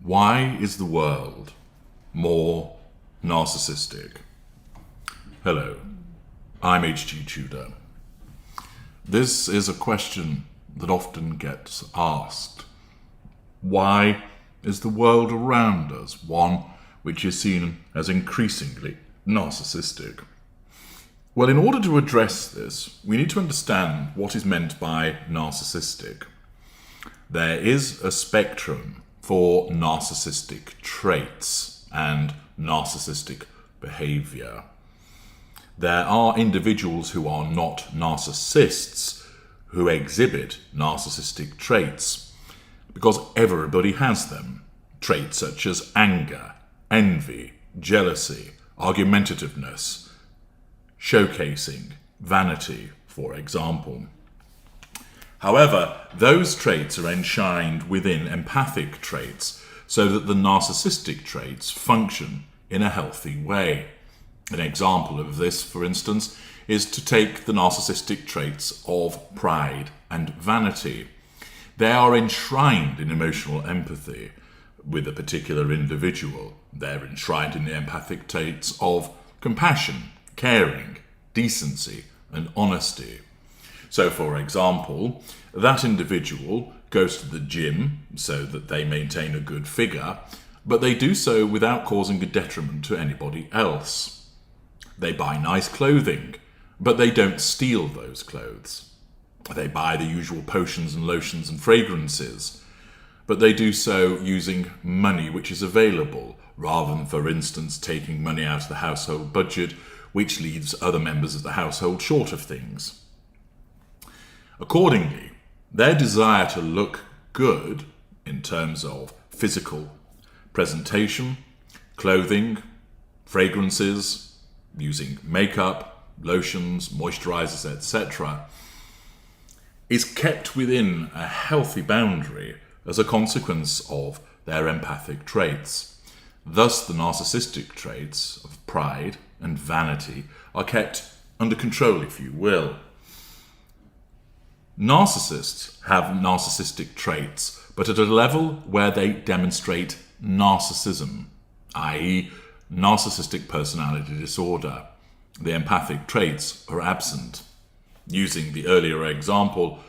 Why is the world more narcissistic? Hello, I'm H.G. Tudor. This is a question that often gets asked. Why is the world around us one which is seen as increasingly narcissistic? Well, in order to address this, we need to understand what is meant by narcissistic. There is a spectrum for narcissistic traits and narcissistic behavior. There are individuals who are not narcissists who exhibit narcissistic traits because everybody has them. Traits such as anger, envy, jealousy, argumentativeness, showcasing, vanity, for example. However, those traits are enshrined within empathic traits so that the narcissistic traits function in a healthy way. An example of this, for instance, is to take the narcissistic traits of pride and vanity. They are enshrined in emotional empathy with a particular individual. They're enshrined in the empathic traits of compassion, caring, decency, and honesty. So, for example, that individual goes to the gym so that they maintain a good figure, but they do so without causing a detriment to anybody else. They buy nice clothing, but they don't steal those clothes. They buy the usual potions and lotions and fragrances, but they do so using money which is available, rather than, for instance, taking money out of the household budget, which leaves other members of the household short of things. Accordingly, their desire to look good in terms of physical presentation, clothing, fragrances, using makeup, lotions, moisturizers, etc., is kept within a healthy boundary as a consequence of their empathic traits. Thus, the narcissistic traits of pride and vanity are kept under control, if you will. Narcissists have narcissistic traits, but at a level where they demonstrate narcissism, i.e., narcissistic personality disorder. The empathic traits are absent. Using the earlier example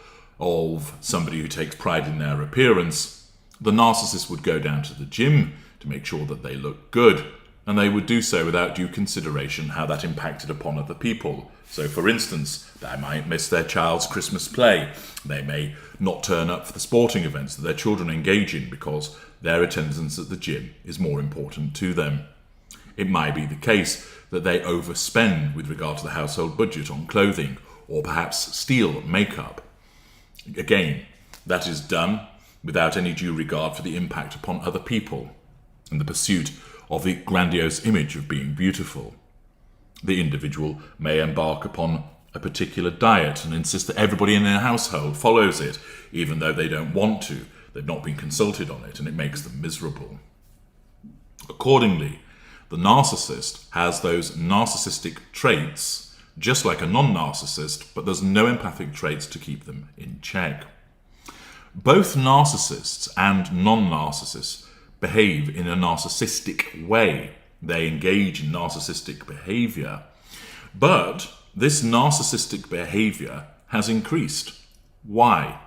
of somebody who takes pride in their appearance, the narcissist would go down to the gym to make sure that they look good, and they would do so without due consideration how that impacted upon other people. So, for instance, they might miss their child's Christmas play. They may not turn up for the sporting events that their children engage in because their attendance at the gym is more important to them. It might be the case that they overspend with regard to the household budget on clothing, or perhaps steal makeup. Again, that is done without any due regard for the impact upon other people in the pursuit of the grandiose image of being beautiful. The individual may embark upon a particular diet and insist that everybody in their household follows it, even though they don't want to. They've not been consulted on it, and it makes them miserable. Accordingly, the narcissist has those narcissistic traits, just like a non-narcissist, but there's no empathic traits to keep them in check. Both narcissists and non-narcissists behave in a narcissistic way. They engage in narcissistic behavior. But this narcissistic behavior has increased. Why?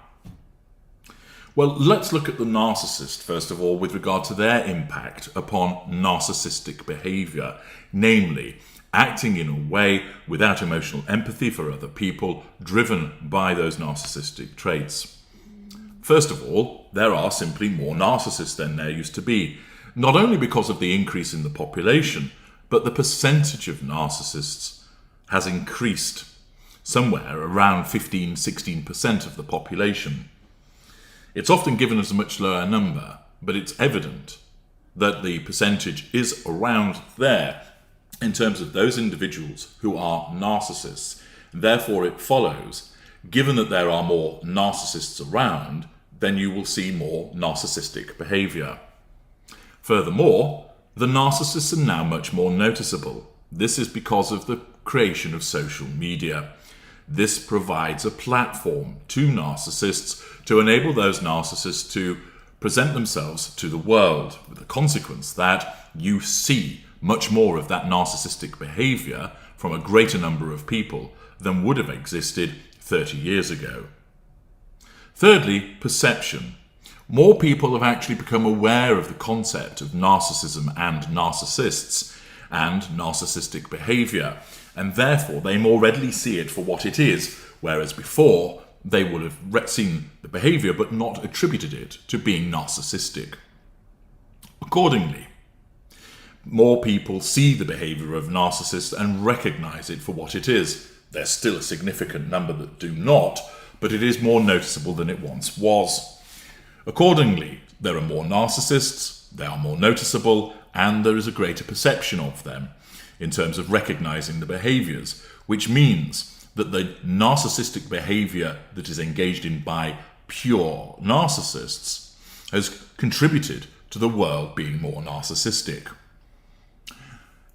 Well, let's look at the narcissist, first of all, with regard to their impact upon narcissistic behavior, namely, acting in a way without emotional empathy for other people, driven by those narcissistic traits. First of all, there are simply more narcissists than there used to be, not only because of the increase in the population, but the percentage of narcissists has increased, somewhere around 15-16% of the population. It's often given as a much lower number, but it's evident that the percentage is around there in terms of those individuals who are narcissists. Therefore, it follows, given that there are more narcissists around, then you will see more narcissistic behavior. Furthermore, the narcissists are now much more noticeable. This is because of the creation of social media. This provides a platform to narcissists to enable those narcissists to present themselves to the world, with the consequence that you see much more of that narcissistic behavior from a greater number of people than would have existed 30 years ago. Thirdly, perception. More people have actually become aware of the concept of narcissism and narcissists and narcissistic behavior, and therefore they more readily see it for what it is, whereas before they would have seen the behavior but not attributed it to being narcissistic. Accordingly, more people see the behavior of narcissists and recognize it for what it is. There's still a significant number that do not, but it is more noticeable than it once was. Accordingly, there are more narcissists, they are more noticeable, and there is a greater perception of them in terms of recognizing the behaviors, which means that the narcissistic behavior that is engaged in by pure narcissists has contributed to the world being more narcissistic.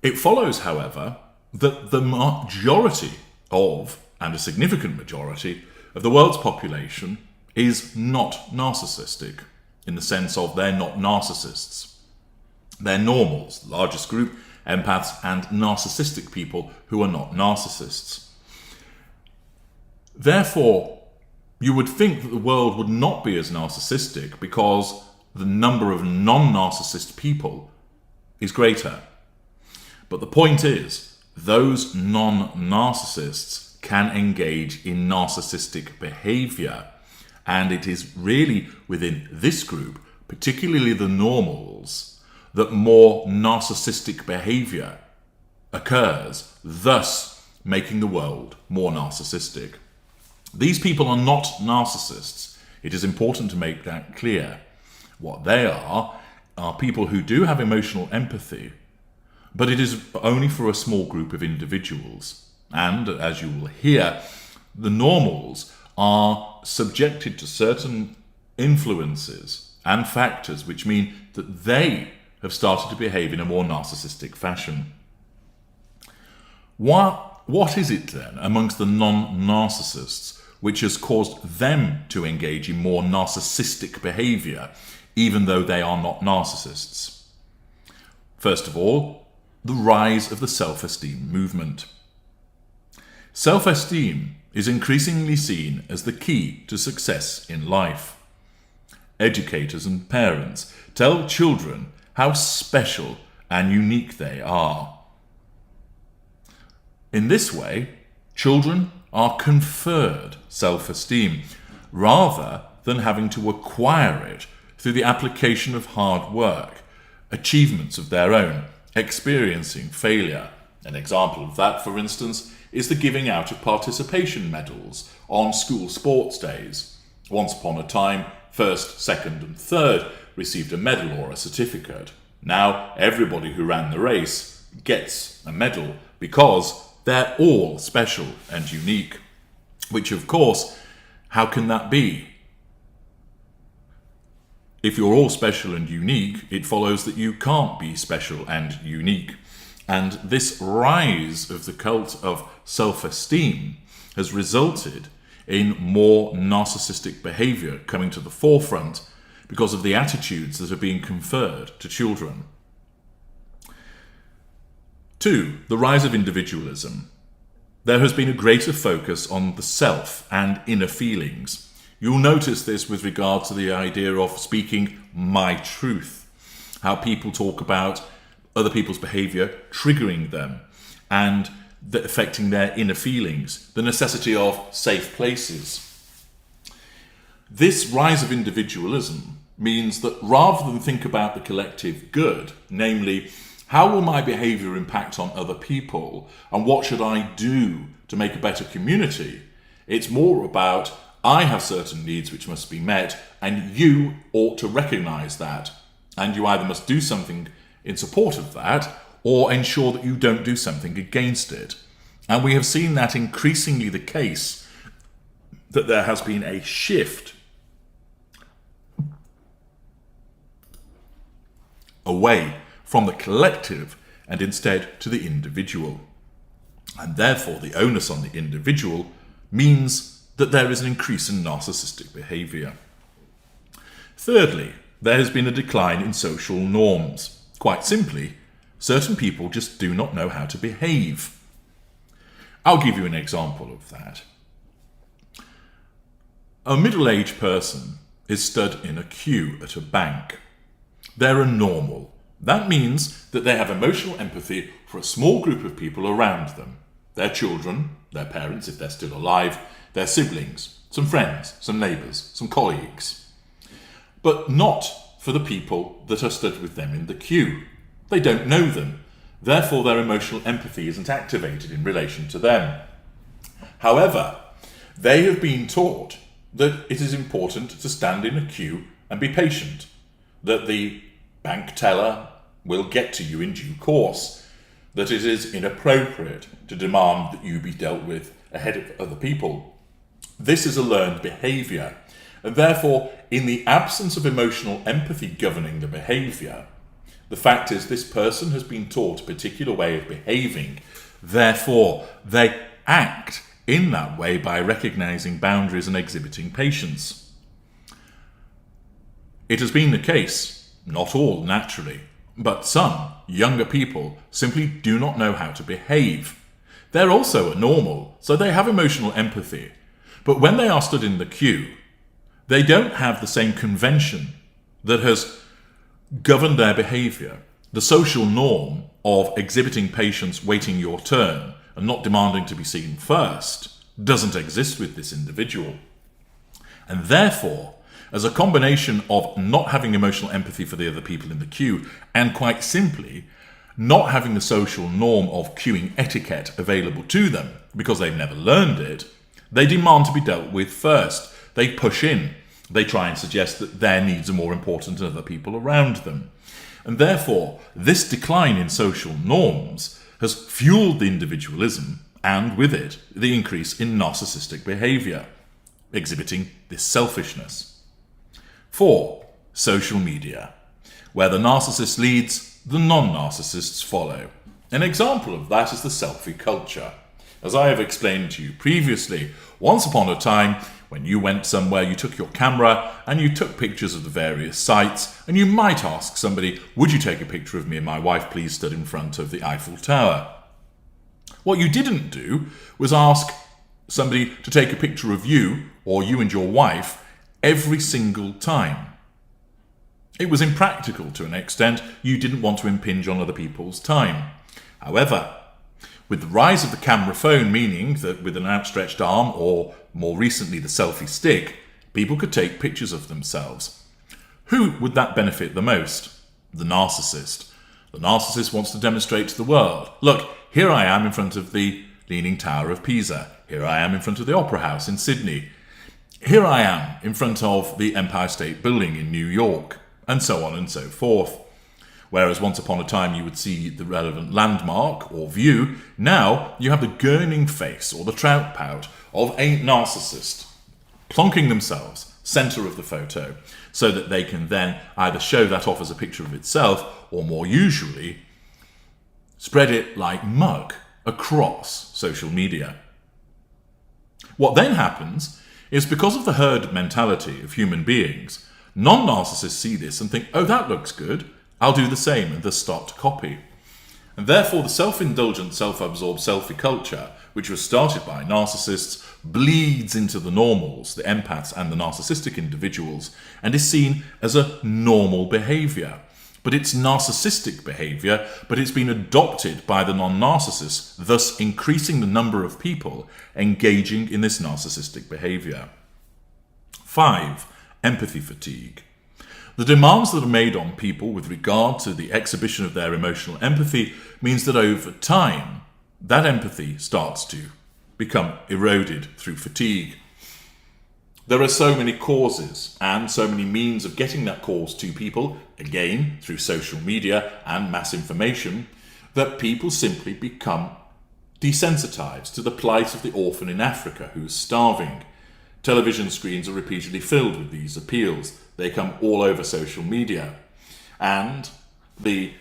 It follows, however, that the majority of, and a significant majority, of the world's population is not narcissistic, in the sense of they're not narcissists. They're normals, the largest group, empaths, and narcissistic people who are not narcissists. Therefore, you would think that the world would not be as narcissistic because the number of non-narcissist people is greater. But the point is, those non-narcissists can engage in narcissistic behavior, and it is really within this group, particularly the normals, that more narcissistic behavior occurs, thus making the world more narcissistic. These people are not narcissists. It is important to make that clear. What they are people who do have emotional empathy, but it is only for a small group of individuals. And, as you will hear, the normals are subjected to certain influences and factors which mean that they have started to behave in a more narcissistic fashion. What is it then amongst the non-narcissists which has caused them to engage in more narcissistic behavior, even though they are not narcissists? First of all, the rise of the self-esteem movement. Self-esteem is increasingly seen as the key to success in life. Educators and parents tell children how special and unique they are. In this way, children are conferred self-esteem rather than having to acquire it through the application of hard work, achievements of their own, experiencing failure. An example of that, for instance, is the giving out of participation medals on school sports days. Once upon a time, first, second, and third received a medal or a certificate. Now, everybody who ran the race gets a medal because they're all special and unique. Which, of course, how can that be? If you're all special and unique, it follows that you can't be special and unique. And this rise of the cult of self-esteem has resulted in more narcissistic behavior coming to the forefront because of the attitudes that are being conferred to children. 2. The rise of individualism. There has been a greater focus on the self and inner feelings. You'll notice this with regard to the idea of speaking my truth, how people talk about other people's behavior triggering them and affecting their inner feelings, the necessity of safe places. This rise of individualism means that rather than think about the collective good, namely, how will my behavior impact on other people and what should I do to make a better community, it's more about I have certain needs which must be met and you ought to recognize that, and you either must do something in support of that or ensure that you don't do something against it. And we have seen that increasingly the case, that there has been a shift away from the collective and instead to the individual. And therefore the onus on the individual means that there is an increase in narcissistic behavior. Thirdly, there has been a decline in social norms. Quite simply, certain people just do not know how to behave. I'll give you an example of that. A middle-aged person is stood in a queue at a bank. They're a normal. That means that they have emotional empathy for a small group of people around them. Their children, their parents if they're still alive, their siblings, some friends, some neighbours, some colleagues. But not for the people that are stood with them in the queue. They don't know them. Therefore, their emotional empathy isn't activated in relation to them. However, they have been taught that it is important to stand in a queue and be patient, that the bank teller will get to you in due course, that it is inappropriate to demand that you be dealt with ahead of other people. This is a learned behaviour, and therefore, in the absence of emotional empathy governing the behaviour, the fact is this person has been taught a particular way of behaving, therefore they act in that way by recognising boundaries and exhibiting patience. It has been the case, not all naturally, but some younger people simply do not know how to behave. They're also a normal, so they have emotional empathy, but when they are stood in the queue, they don't have the same convention that has governed their behaviour. The social norm of exhibiting patience, waiting your turn, and not demanding to be seen first doesn't exist with this individual. And therefore, as a combination of not having emotional empathy for the other people in the queue, and quite simply, not having the social norm of queuing etiquette available to them, because they've never learned it, they demand to be dealt with first. They push in. They try and suggest that their needs are more important than other people around them. And therefore, this decline in social norms has fueled the individualism, and with it, the increase in narcissistic behaviour, exhibiting this selfishness. 4. Social media. Where the narcissist leads, the non-narcissists follow. An example of that is the selfie culture. As I have explained to you previously, once upon a time, when you went somewhere, you took your camera and you took pictures of the various sites, and you might ask somebody, would you take a picture of me and my wife, please, stood in front of the Eiffel Tower? What you didn't do was ask somebody to take a picture of you, or you and your wife, every single time. It was impractical to an extent. You didn't want to impinge on other people's time. However, with the rise of the camera phone, meaning that with an outstretched arm, or more recently the selfie stick, people could take pictures of themselves. Who would that benefit the most? The narcissist. The narcissist wants to demonstrate to the world, look, here I am in front of the Leaning Tower of Pisa. Here I am in front of the Opera House in Sydney. Here I am in front of the Empire State Building in New York, and so on and so forth. Whereas once upon a time you would see the relevant landmark or view, now you have the gurning face or the trout pout of a narcissist, plonking themselves centre of the photo, so that they can then either show that off as a picture of itself, or more usually, spread it like mug across social media. What then happens is, because of the herd mentality of human beings, non-narcissists see this and think, oh, that looks good, I'll do the same, and thus start to copy. And therefore the self-indulgent, self-absorbed selfie culture, which was started by narcissists, bleeds into the normals, the empaths and the narcissistic individuals, and is seen as a normal behaviour. But it's narcissistic behaviour, but it's been adopted by the non-narcissists, thus increasing the number of people engaging in this narcissistic behaviour. 5. Empathy fatigue. The demands that are made on people with regard to the exhibition of their emotional empathy means that over time, that empathy starts to become eroded through fatigue. There are so many causes and so many means of getting that cause to people, again, through social media and mass information, that people simply become desensitized to the plight of the orphan in Africa who's starving. Television screens are repeatedly filled with these appeals. They come all over social media. And the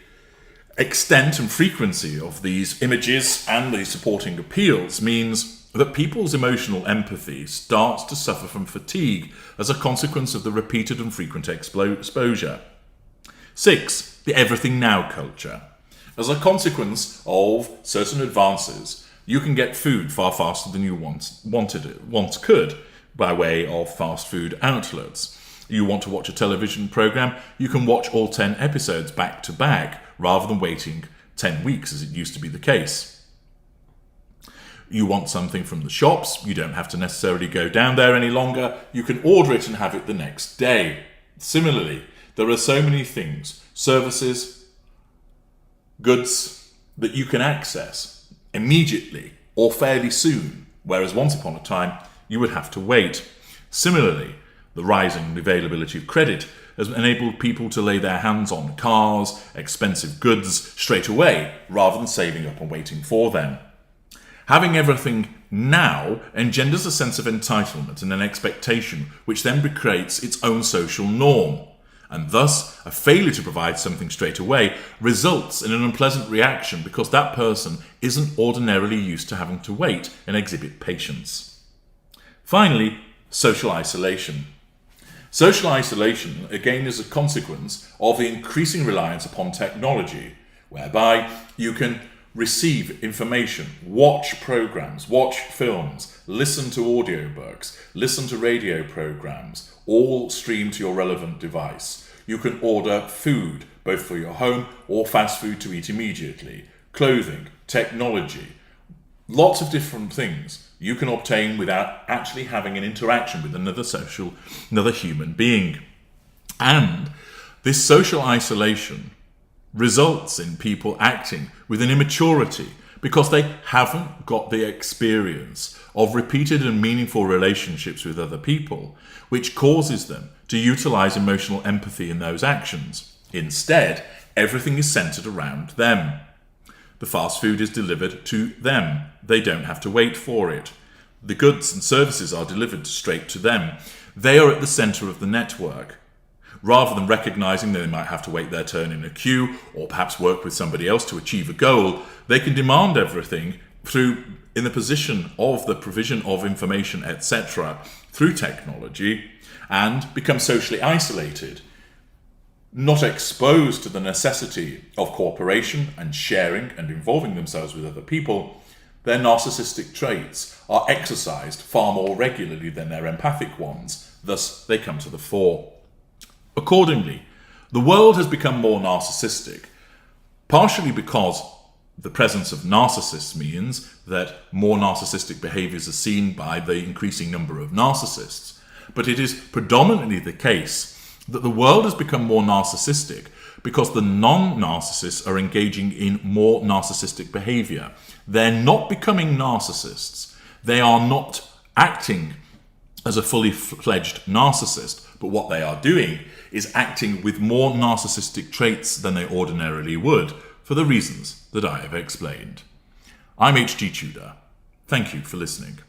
extent and frequency of these images and the supporting appeals means that people's emotional empathy starts to suffer from fatigue as a consequence of the repeated and frequent exposure. 6. The everything now culture. As a consequence of certain advances, you can get food far faster than you once could by way of fast food outlets. You want to watch a television program, you can watch all 10 episodes back to back rather than waiting 10 weeks as it used to be the case. You want something from the shops, you don't have to necessarily go down there any longer, you can order it and have it the next day. Similarly, there are so many things, services, goods that you can access immediately or fairly soon, whereas once upon a time you would have to wait. Similarly, the rising availability of credit has enabled people to lay their hands on cars, expensive goods straight away, rather than saving up and waiting for them. Having everything now engenders a sense of entitlement and an expectation, which then creates its own social norm. And thus, a failure to provide something straight away results in an unpleasant reaction because that person isn't ordinarily used to having to wait and exhibit patience. Finally, social isolation. Social isolation, again, is a consequence of the increasing reliance upon technology, whereby you can receive information, watch programs, watch films, listen to audiobooks, listen to radio programs, all streamed to your relevant device. You can order food, both for your home or fast food to eat immediately, clothing, technology, lots of different things you can obtain without actually having an interaction with another human being. And this social isolation results in people acting with an immaturity because they haven't got the experience of repeated and meaningful relationships with other people, which causes them to utilize emotional empathy in those actions. Instead, everything is centered around them. The fast food is delivered to them. They don't have to wait for it. The goods and services are delivered straight to them. They are at the center of the network. Rather than recognizing that they might have to wait their turn in a queue or perhaps work with somebody else to achieve a goal, they can demand everything in the position of the provision of information, etc., through technology, and become socially isolated, not exposed to the necessity of cooperation and sharing and involving themselves with other people. Their narcissistic traits are exercised far more regularly than their empathic ones, thus they come to the fore. Accordingly, the world has become more narcissistic, partially because the presence of narcissists means that more narcissistic behaviors are seen by the increasing number of narcissists, but it is predominantly the case that the world has become more narcissistic because the non-narcissists are engaging in more narcissistic behavior. They're not becoming narcissists. They are not acting as a fully fledged narcissist, but what they are doing is acting with more narcissistic traits than they ordinarily would, for the reasons that I have explained. I'm H.G. Tudor. Thank you for listening.